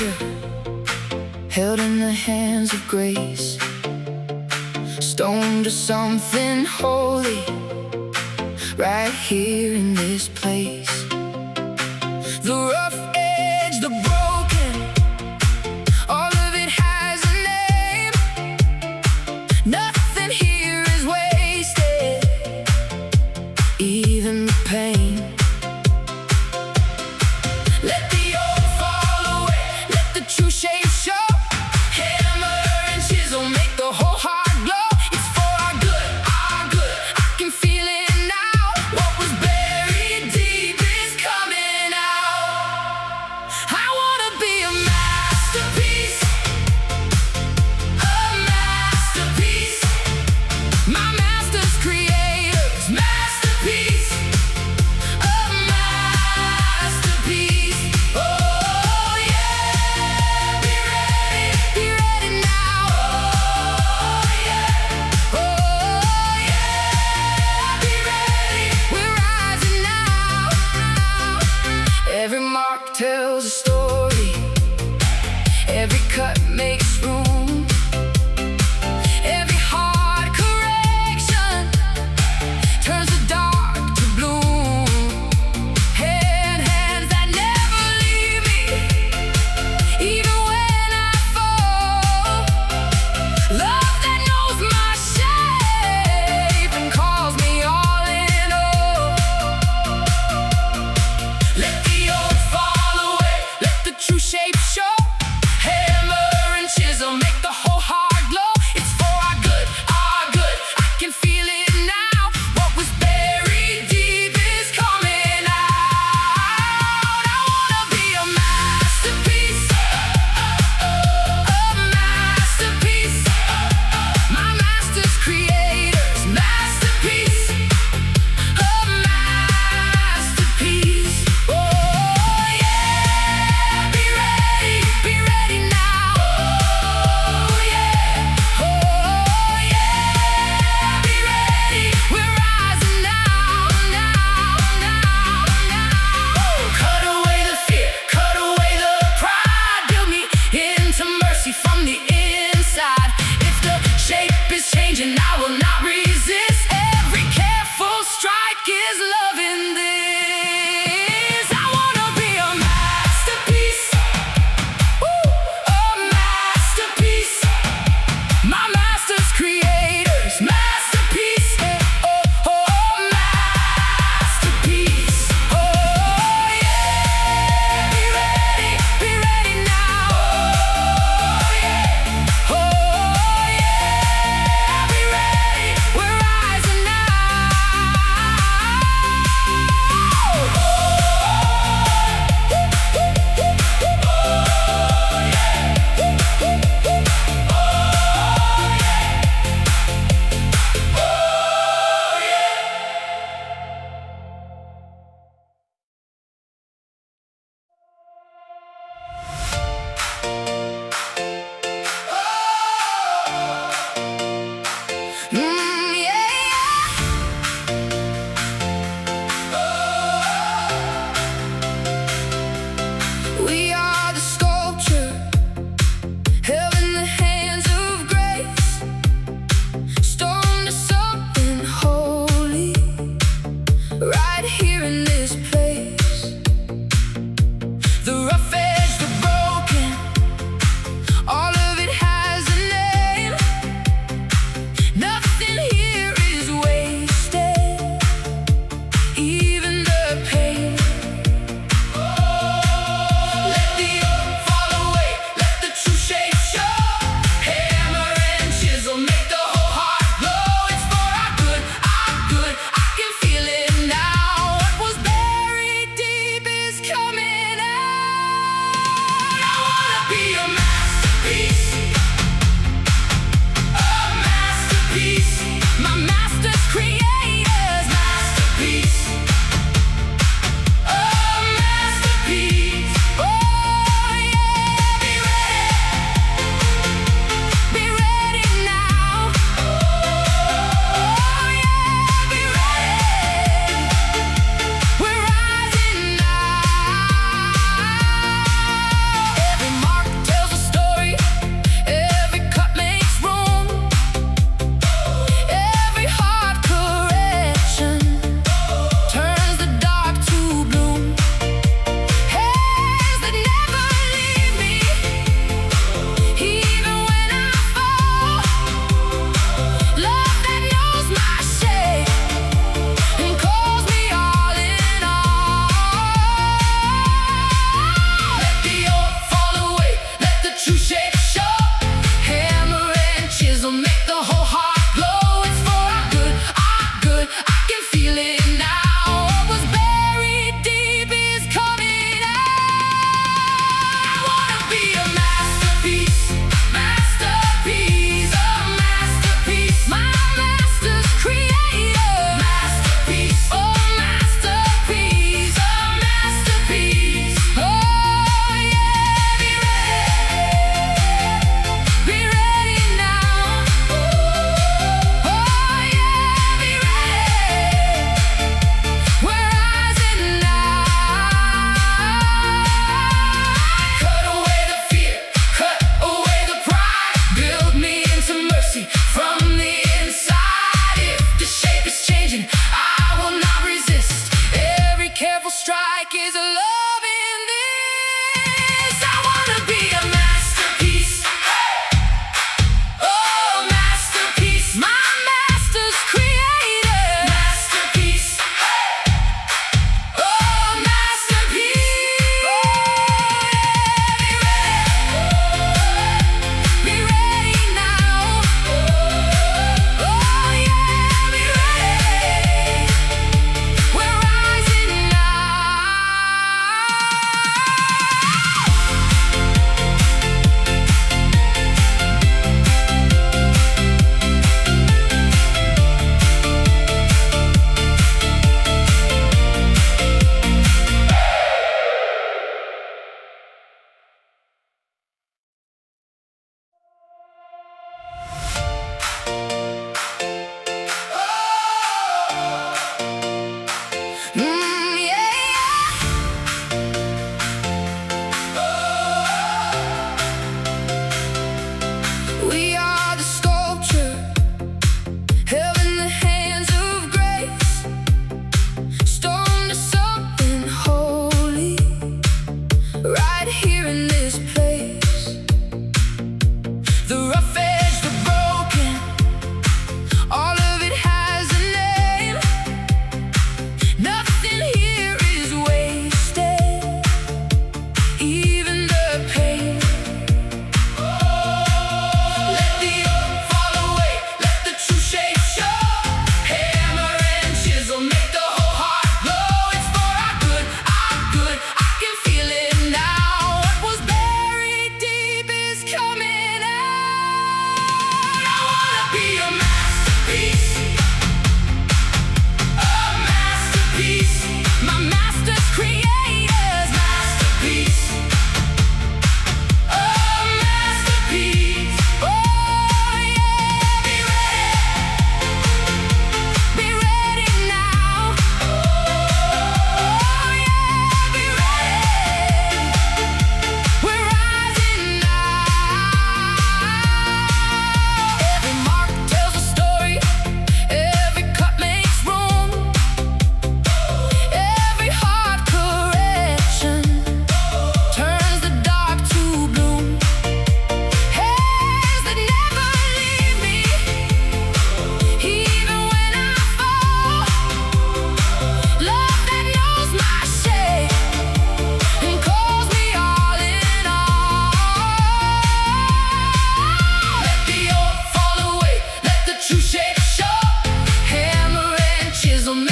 future, held in the hands of grace, stoned to something holy, right here in this place. The rough edge, the broken, all of it has a name. Nothing here is wasted, even the pain. Let the old fall away, let the true shape show. Hammer and chisel make the whole heart glow. It's for our good, I can feel it now. What was buried deep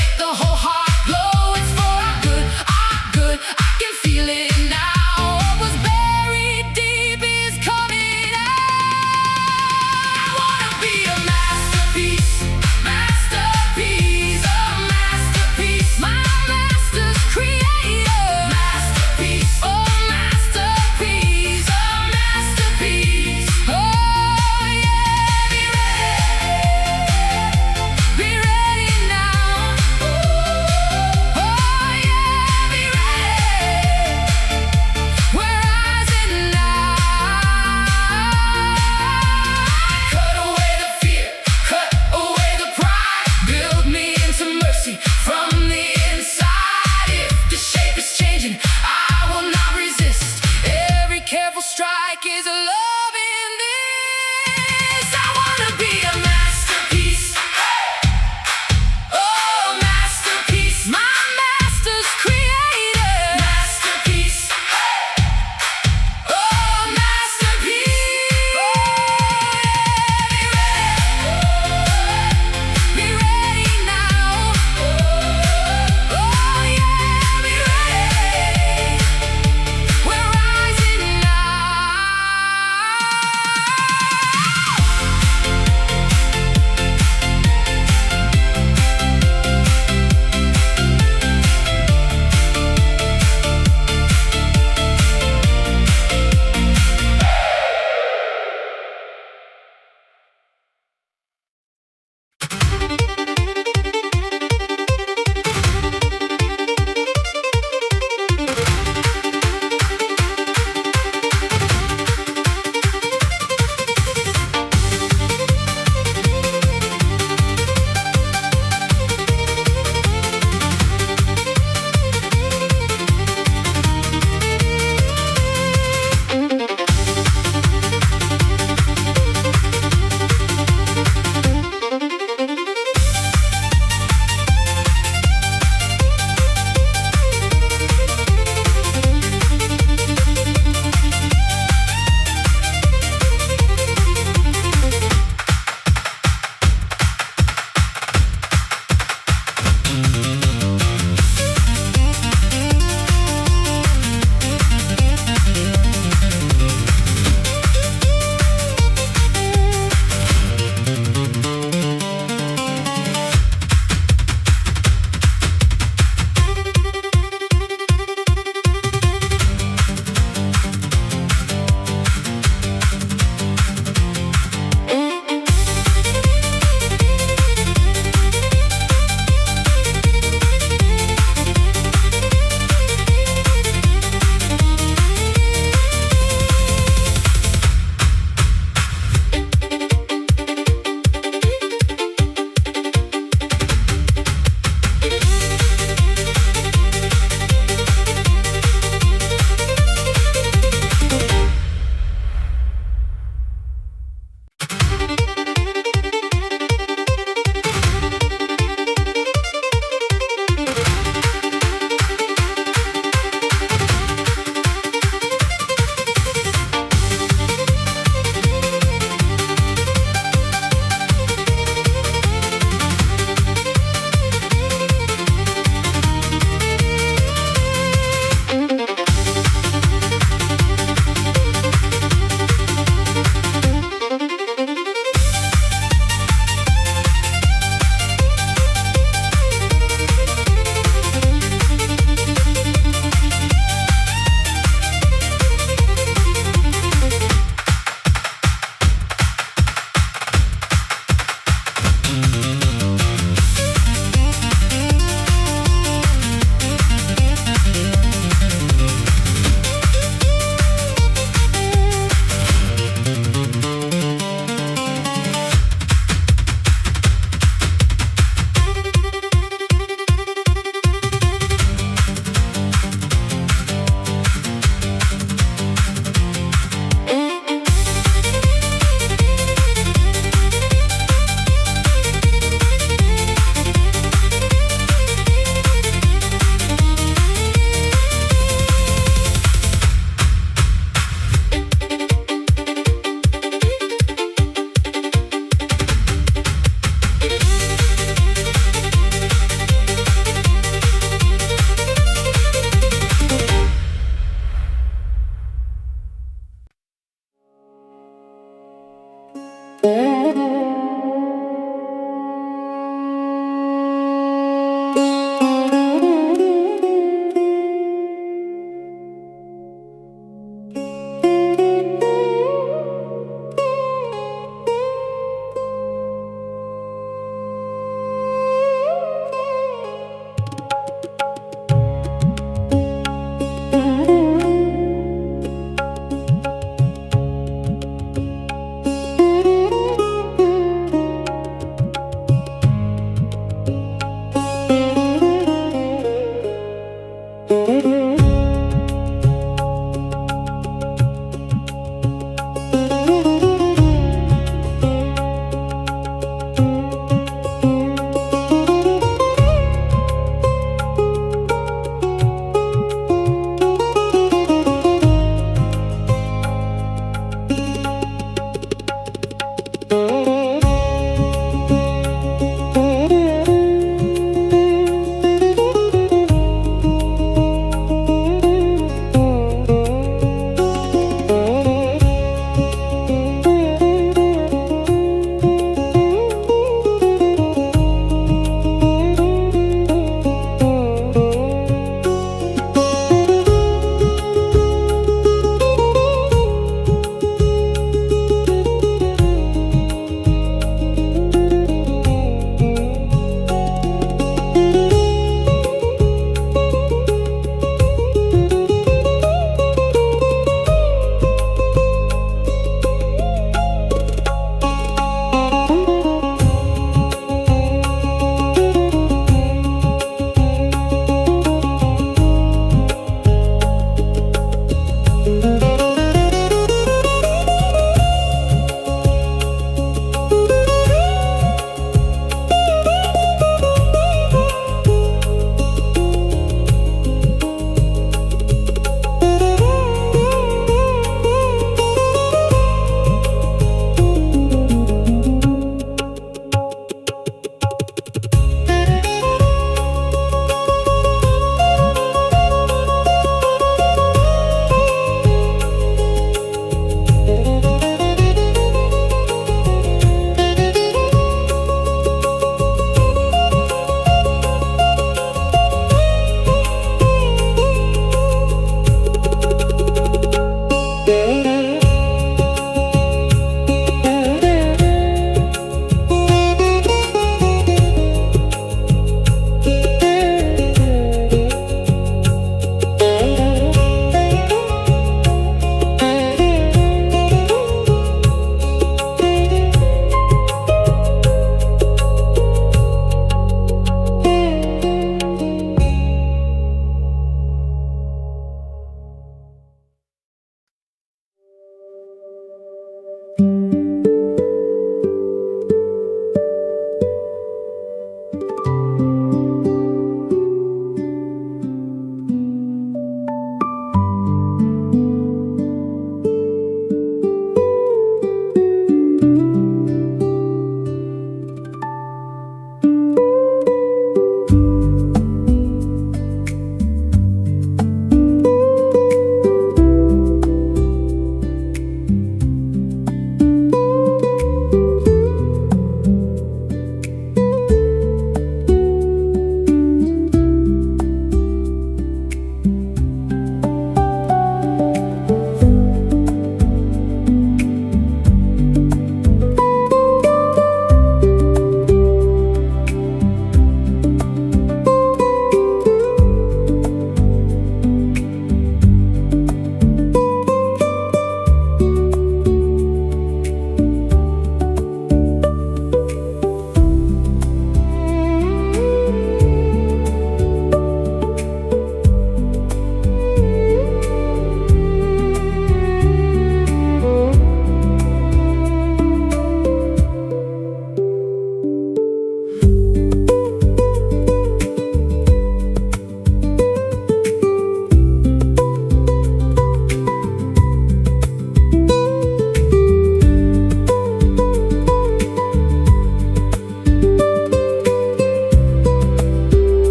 make the whole heart glow. It's for our good, our good. I can feel it now. What was buried deep is coming out. I wanna be a masterpiece, masterpiece, a masterpiece. My master's creator, masterpiece, oh masterpiece, a masterpiece. Oh yeah, be ready now. Oh,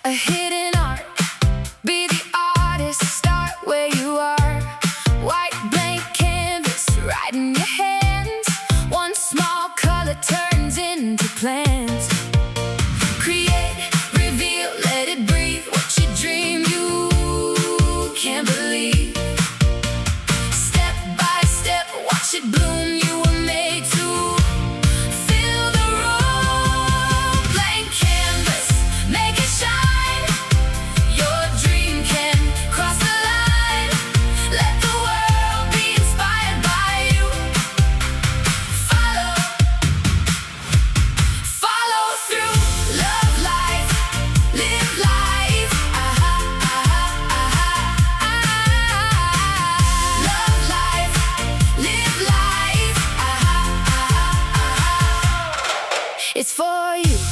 a hidden art. Be the artist, start where you are. White blank canvas, right in your hands. One small color turns into plans. Create, reveal, let it breathe. What you dream, you can't believe. Step by step, watch it bloom. You were made to fill the room. Blank canvas, make it shine. Your dream can cross the line. Let the world be inspired by you. Follow through. Love life, live life. Love life, live life. It's for you.